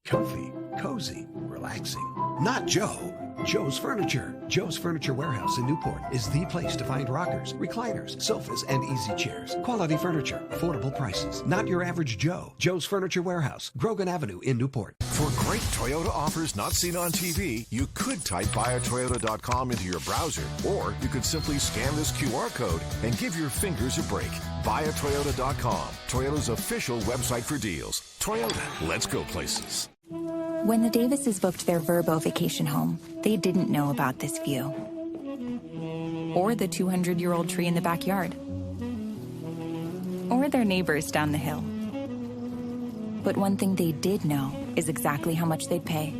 Comfy, cozy, relaxing. Not Joe. Joe's Furniture. Joe's Furniture Warehouse in Newport is the place to find rockers, recliners, sofas, and easy chairs. Quality furniture, affordable prices. Not your average Joe. Joe's Furniture Warehouse, Grogan Avenue in Newport. For great Toyota offers not seen on TV, you could type buyatoyota.com into your browser, or you could simply scan this QR code and give your fingers a break. Buyatoyota.com, Toyota's official website for deals. Toyota, let's go places. When the Davises booked their Verbo vacation home, they didn't know about this view. Or the 200-year-old tree in the backyard. Or their neighbors down the hill. But one thing they did know is exactly how much they'd pay.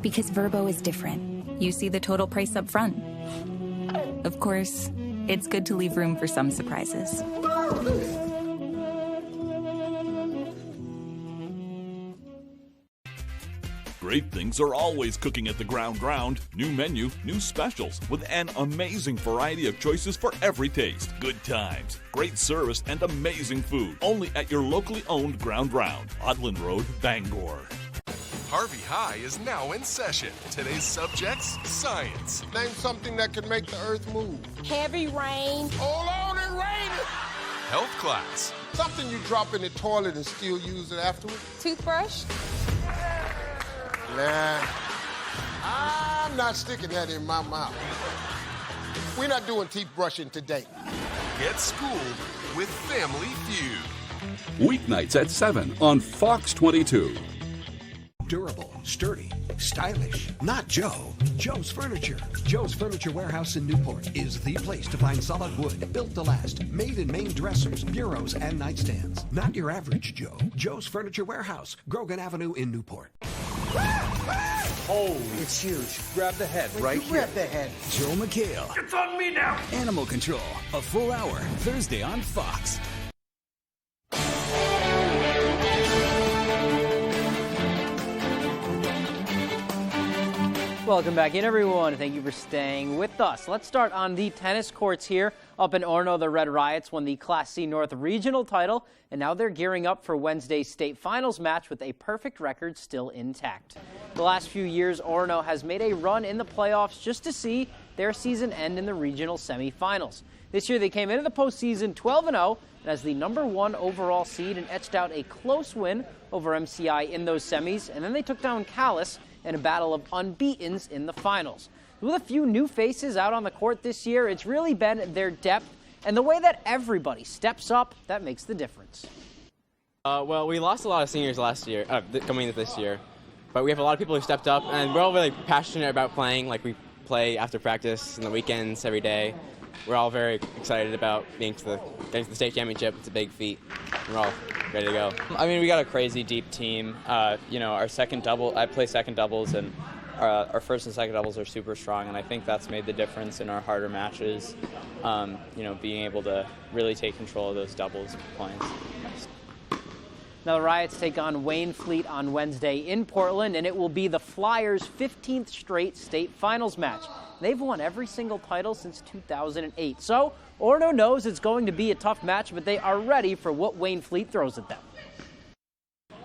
Because Verbo is different. You see the total price up front. Of course, it's good to leave room for some surprises. Great things are always cooking at the Ground. New menu, new specials, with an amazing variety of choices for every taste. Good times, great service, and amazing food. Only at your locally owned Ground, Odland Road, Bangor. Harvey High is now in session. Today's subjects, science. Name something that can make the earth move. Heavy rain. Hold on, it raining. Health class. Something you drop in the toilet and still use it afterward. Toothbrush. Nah, I'm not sticking that in my mouth. We're not doing teeth brushing today. Get schooled with Family Feud. Weeknights at 7 on Fox 22. Durable, sturdy, stylish. Not Joe. Joe's Furniture. Joe's Furniture Warehouse in Newport is the place to find solid wood, built to last, made in Maine dressers, bureaus, and nightstands. Not your average Joe. Joe's Furniture Warehouse, Grogan Avenue in Newport. Oh, it's huge. Grab the head right here. Grab the head. Joe McHale. It's on me now. Animal Control, a full hour, Thursday on Fox. Welcome back in, everyone. Thank you for staying with us. Let's start on the tennis courts here. Up in Orono, the Red Riots won the Class C North Regional title, and now they're gearing up for Wednesday's state finals match with a perfect record still intact. The last few years, Orono has made a run in the playoffs just to see their season end in the regional semifinals. This year, they came into the postseason 12-0 and as the #1 overall seed and etched out a close win over MCI in those semis, and then they took down Calais in a battle of unbeatens in the finals. With a few new faces out on the court this year, it's really been their depth and the way that everybody steps up that makes the difference. Well, we lost a lot of seniors last year, coming into this year, but we have a lot of people who stepped up, and we're all really passionate about playing. Like, we play after practice and the weekends every day. We're all very excited about getting to the state championship. It's a big feat. We're all ready to go. I mean, we got a crazy deep team. Our second double, I play second doubles, and our first and second doubles are super strong, and I think that's made the difference in our harder matches. Being able to really take control of those doubles points. Now the Riots take on Wayne Fleet on Wednesday in Portland, and it will be the Flyers' 15th straight state finals match. They've won every single title since 2008. So Orono knows it's going to be a tough match, but they are ready for what Wayne Fleet throws at them.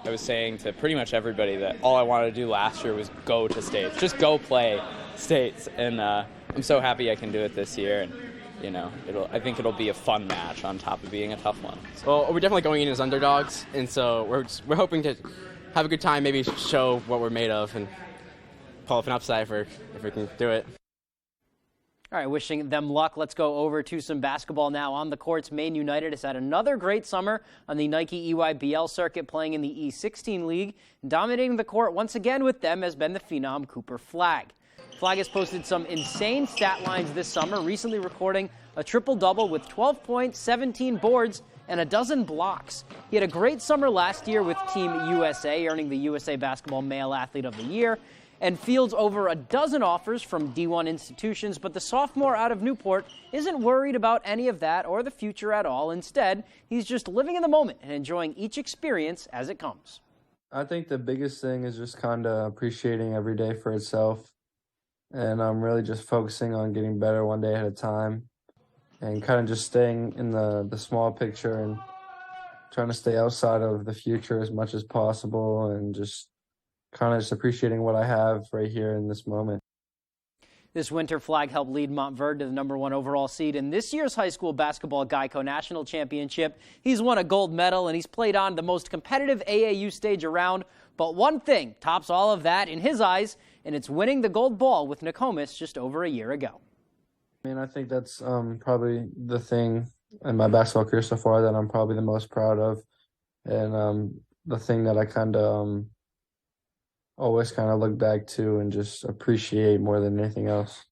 I was saying to pretty much everybody that all I wanted to do last year was go to states, just go play states, and I'm so happy I can do it this year. And I think it'll be a fun match on top of being a tough one. Well, we're definitely going in as underdogs, and so we're hoping to have a good time, maybe show what we're made of, and pull off an upside if we can do it. All right, wishing them luck. Let's go over to some basketball now. On the courts, Maine United has had another great summer on the Nike EYBL circuit, playing in the E16 League. Dominating the court once again with them has been the phenom Cooper Flagg. Flagg has posted some insane stat lines this summer, recently recording a triple-double with 12 points, 17 boards, and a dozen blocks. He had a great summer last year with Team USA, earning the USA Basketball Male Athlete of the Year, and fields over a dozen offers from D1 institutions, but the sophomore out of Newport isn't worried about any of that or the future at all. Instead, he's just living in the moment and enjoying each experience as it comes. I think the biggest thing is just kind of appreciating every day for itself, and I'm really just focusing on getting better one day at a time, and kind of just staying in the small picture and trying to stay outside of the future as much as possible, and just kind of just appreciating what I have right here in this moment. This winter, Flagg helped lead Montverde to the #1 overall seed in this year's high school basketball Geico National Championship. He's won a gold medal, and he's played on the most competitive AAU stage around. But one thing tops all of that in his eyes, and it's winning the gold ball with Nokomis just over a year ago. I mean, I think that's probably the thing in my basketball career so far that I'm probably the most proud of, and the thing that I kind of always kind of look back to and just appreciate more than anything else.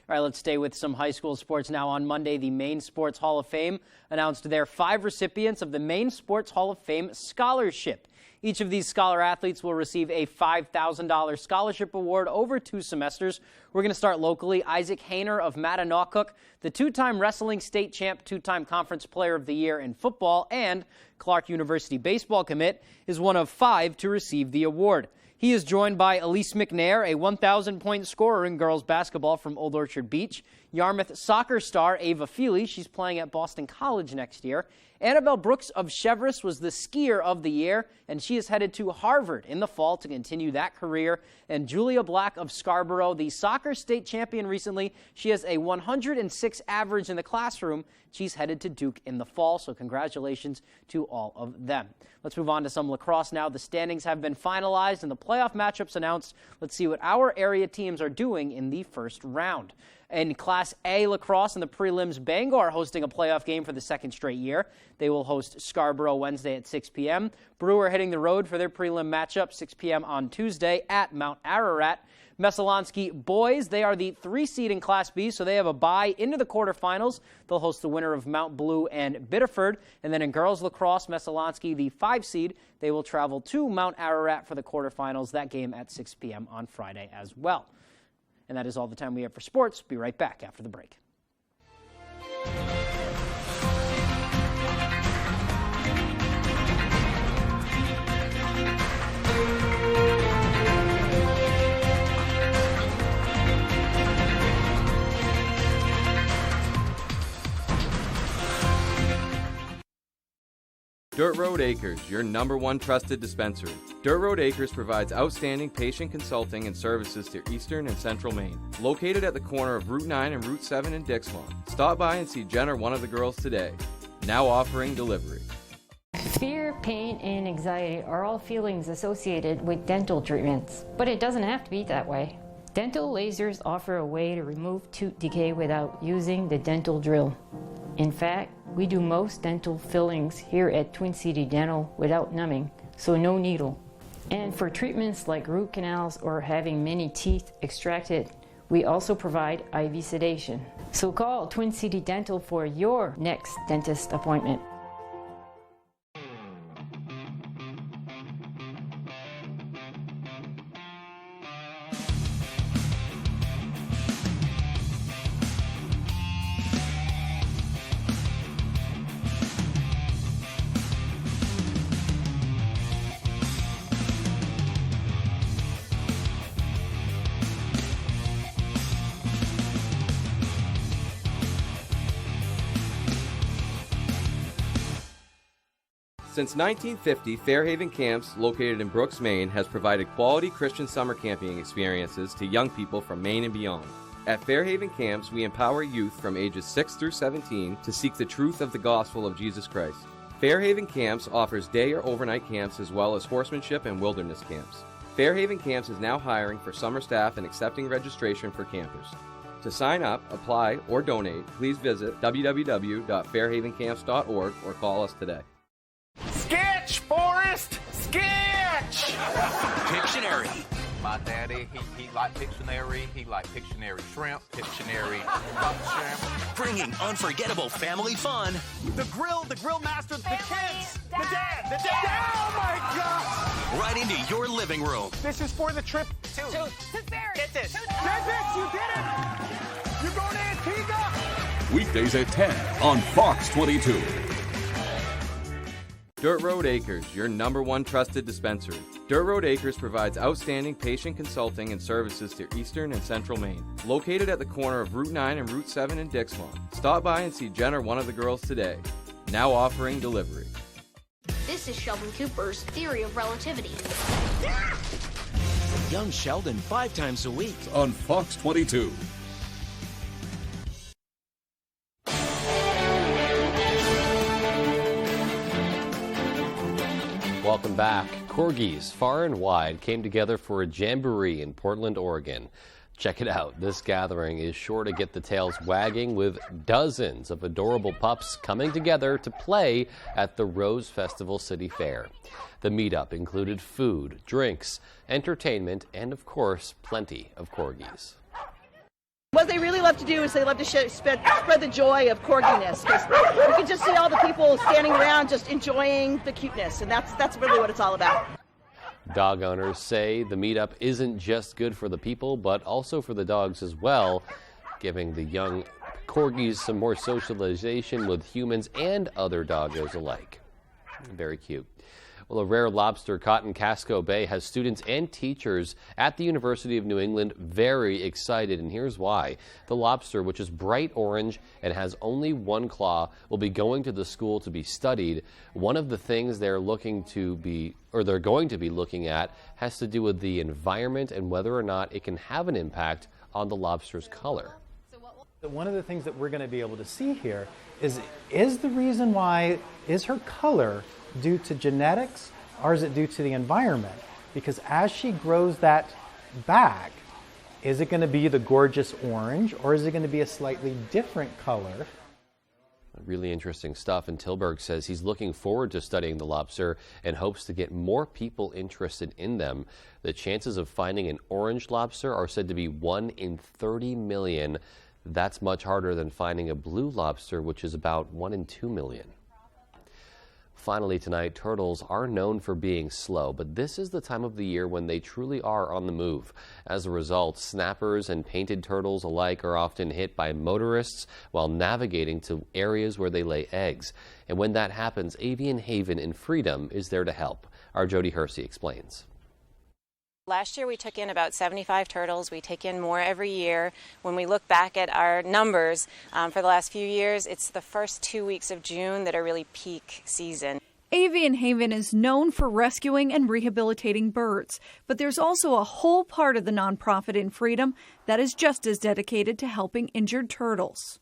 All right, let's stay with some high school sports now. On Monday, the Maine Sports Hall of Fame announced their 5 recipients of the Maine Sports Hall of Fame Scholarship. Each of these scholar athletes will receive a $5,000 scholarship award over 2 semesters. We're going to start locally. Isaac Hayner of Mattanockuk, the 2-time wrestling state champ, 2-time conference player of the year in football, and Clark University baseball commit, is one of 5 to receive the award. He is joined by Elise McNair, a 1,000-point scorer in girls basketball from Old Orchard Beach, Yarmouth soccer star Ava Feely, she's playing at Boston College next year. Annabelle Brooks of Chevrolet was the skier of the year, and she is headed to Harvard in the fall to continue that career. And Julia Black of Scarborough, the soccer state champion recently, she has a 106 average in the classroom. She's headed to Duke in the fall, so congratulations to all of them. Let's move on to some lacrosse now. The standings have been finalized and the playoff matchups announced. Let's see what our area teams are doing in the first round. In Class A lacrosse in the prelims, Bangor hosting a playoff game for the second straight year. They will host Scarborough Wednesday at 6 p.m. Brewer hitting the road for their prelim matchup 6 p.m. on Tuesday at Mount Ararat. Messalonskee boys, they are the 3 seed in Class B, so they have a bye into the quarterfinals. They'll host the winner of Mount Blue and Biddeford. And then in girls lacrosse, Messalonskee, the 5 seed, they will travel to Mount Ararat for the quarterfinals. That game at 6 p.m. on Friday as well. And that is all the time we have for sports. Be right back after the break. Dirt Road Acres, your #1 trusted dispensary. Dirt Road Acres provides outstanding patient consulting and services to Eastern and Central Maine. Located at the corner of Route 9 and Route 7 in Dixmont. Stop by and see Jen or one of the girls today. Now offering delivery. Fear, pain, and anxiety are all feelings associated with dental treatments, but it doesn't have to be that way. Dental lasers offer a way to remove tooth decay without using the dental drill. In fact, we do most dental fillings here at Twin City Dental without numbing, so no needle. And for treatments like root canals or having many teeth extracted, we also provide IV sedation. So call Twin City Dental for your next dentist appointment. Since 1950, Fairhaven Camps, located in Brooks, Maine, has provided quality Christian summer camping experiences to young people from Maine and beyond. At Fairhaven Camps, we empower youth from ages 6 through 17 to seek the truth of the gospel of Jesus Christ. Fairhaven Camps offers day or overnight camps as well as horsemanship and wilderness camps. Fairhaven Camps is now hiring for summer staff and accepting registration for campers. To sign up, apply, or donate, please visit www.fairhavencamps.org or call us today. Sketch, Forrest! Sketch! Pictionary. My daddy, he liked Pictionary. He liked Pictionary shrimp, Pictionary shrimp. Bringing unforgettable family fun. The grill master, the kids, the dad. Oh my God! Right into your living room. This is for the trip to Fairy. Get this. Get this, you did it! You're going to Antigua! Weekdays at 10 on Fox 22. Dirt Road Acres, your #1 trusted dispensary. Dirt Road Acres provides outstanding patient consulting and services to Eastern and Central Maine. Located at the corner of Route 9 and Route 7 in Dixmont. Stop by and see Jen or one of the girls today. Now offering delivery. This is Sheldon Cooper's theory of relativity. Young Sheldon 5 times a week on Fox 22. Welcome back. Corgis far and wide came together for a jamboree in Portland, Oregon. Check it out. This gathering is sure to get the tails wagging, with dozens of adorable pups coming together to play at the Rose Festival City Fair. The meetup included food, drinks, entertainment, and of course, plenty of corgis. What they really love to do is they love to spread the joy of corginess, because you can just see all the people standing around just enjoying the cuteness, and that's really what it's all about. Dog owners say the meetup isn't just good for the people, but also for the dogs as well, giving the young corgis some more socialization with humans and other doggos alike. Very cute. Well, a rare lobster caught in Casco Bay has students and teachers at the University of New England very excited, and here's why. The lobster, which is bright orange and has only one claw, will be going to the school to be studied. One of the things they're going to be looking at has to do with the environment and whether or not it can have an impact on the lobster's color. One of the things that we're going to be able to see here is the reason why is her color due to genetics or is it due to the environment? Because as she grows that back, Is it going to be the gorgeous orange, or is it going to be a slightly different color? Really interesting stuff, and Tilburg says he's looking forward to studying the lobster and hopes to get more people interested in them. The chances of finding an orange lobster are said to be 1 in 30 million. That's much harder than finding a blue lobster, which is about 1 in 2 million. Finally tonight, turtles are known for being slow, but this is the time of the year when they truly are on the move. As a result, snappers and painted turtles alike are often hit by motorists while navigating to areas where they lay eggs. And when that happens, Avian Haven in Freedom is there to help. Our Jody Hersey explains. Last year we took in about 75 turtles. We take in more every year. When we look back at our numbers for the last few years, it's the first 2 weeks of June that are really peak season. Avian Haven is known for rescuing and rehabilitating birds, but there's also a whole part of the nonprofit in Freedom that is just as dedicated to helping injured turtles.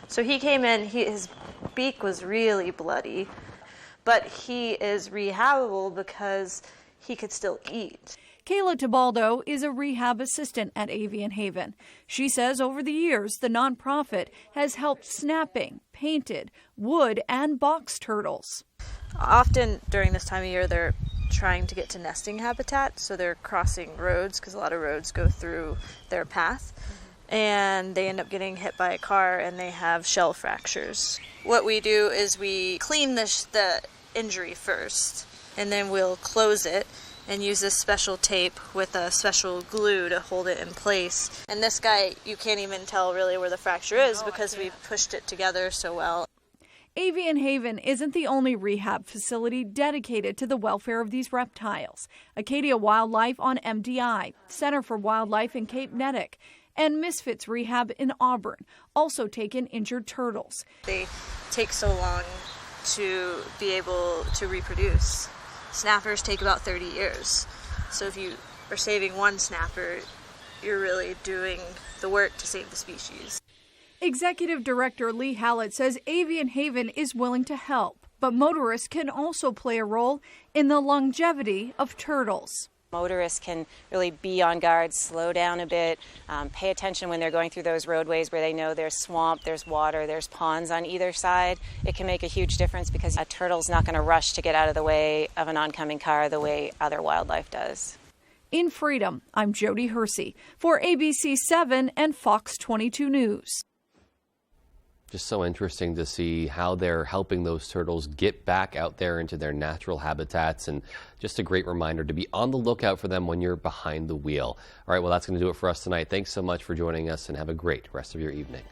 So he came in, his beak was really bloody, but he is rehabable because he could still eat. Kayla Tibaldo is a rehab assistant at Avian Haven. She says over the years, the nonprofit has helped snapping, painted, wood, and box turtles. Often during this time of year, they're trying to get to nesting habitat, so they're crossing roads because a lot of roads go through their path, and they end up getting hit by a car and they have shell fractures. What we do is we clean the injury first, and then we'll close it and use this special tape with a special glue to hold it in place. And this guy, you can't even tell really where the fracture is because we pushed it together so well. Avian Haven isn't the only rehab facility dedicated to the welfare of these reptiles. Acadia Wildlife on MDI, Center for Wildlife in Cape Nettic, and Misfits Rehab in Auburn also take in injured turtles. They take so long to be able to reproduce. Snappers take about 30 years. So if you are saving one snapper, you're really doing the work to save the species. Executive Director Lee Hallett says Avian Haven is willing to help, but motorists can also play a role in the longevity of turtles. Motorists can really be on guard, slow down a bit, pay attention when they're going through those roadways where they know there's swamp, there's water, there's ponds on either side. It can make a huge difference because a turtle's not going to rush to get out of the way of an oncoming car the way other wildlife does. In Freedom, I'm Jody Hersey for ABC 7 and Fox 22 News. Just so interesting to see how they're helping those turtles get back out there into their natural habitats, and just a great reminder to be on the lookout for them when you're behind the wheel. All right, well, that's going to do it for us tonight. Thanks so much for joining us, and have a great rest of your evening.